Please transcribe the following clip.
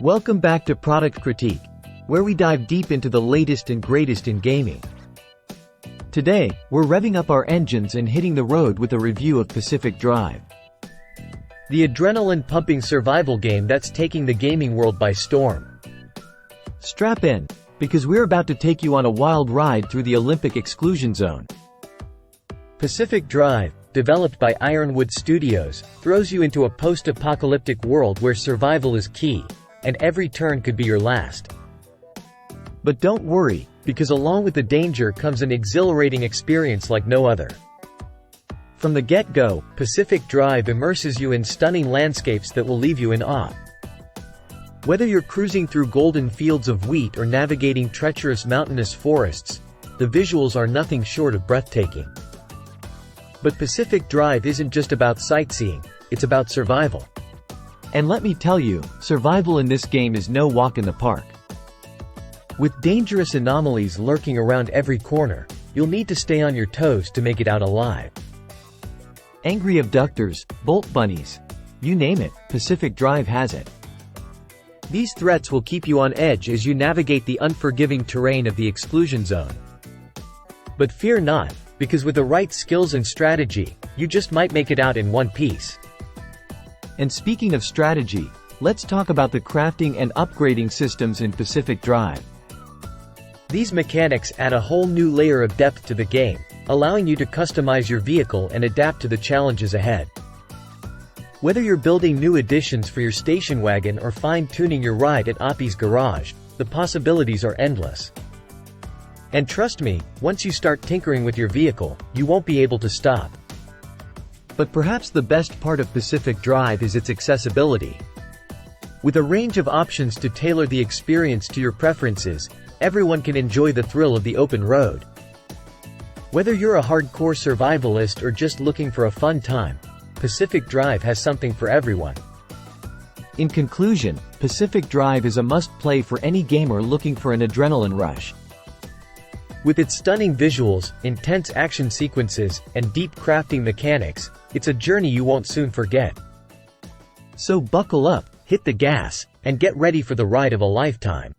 Welcome back to Product Critique, where we dive deep into the latest and greatest in gaming. Today, we're revving up our engines and hitting the road with a review of Pacific Drive, the adrenaline-pumping survival game that's taking the gaming world by storm. Strap in, because we're about to take you on a wild ride through the Olympic exclusion zone. Pacific Drive, developed by Ironwood Studios, throws you into a post-apocalyptic world where survival is key, and every turn could be your last. But don't worry, because along with the danger comes an exhilarating experience like no other. From the get-go, Pacific Drive immerses you in stunning landscapes that will leave you in awe. Whether you're cruising through golden fields of wheat or navigating treacherous mountainous forests, the visuals are nothing short of breathtaking. But Pacific Drive isn't just about sightseeing, it's about survival. And let me tell you, survival in this game is no walk in the park. With dangerous anomalies lurking around every corner, you'll need to stay on your toes to make it out alive. Angry abductors, bolt bunnies, you name it, Pacific Drive has it. These threats will keep you on edge as you navigate the unforgiving terrain of the exclusion zone. But fear not, because with the right skills and strategy, you just might make it out in one piece. And speaking of strategy, let's talk about the crafting and upgrading systems in Pacific Drive. These mechanics add a whole new layer of depth to the game, allowing you to customize your vehicle and adapt to the challenges ahead. Whether you're building new additions for your station wagon or fine-tuning your ride at Oppie's garage, the possibilities are endless. And trust me, once you start tinkering with your vehicle, you won't be able to stop. But perhaps the best part of Pacific Drive is its accessibility. With a range of options to tailor the experience to your preferences, everyone can enjoy the thrill of the open road. Whether you're a hardcore survivalist or just looking for a fun time, Pacific Drive has something for everyone. In conclusion, Pacific Drive is a must-play for any gamer looking for an adrenaline rush. With its stunning visuals, intense action sequences, and deep crafting mechanics, it's a journey you won't soon forget. So buckle up, hit the gas, and get ready for the ride of a lifetime.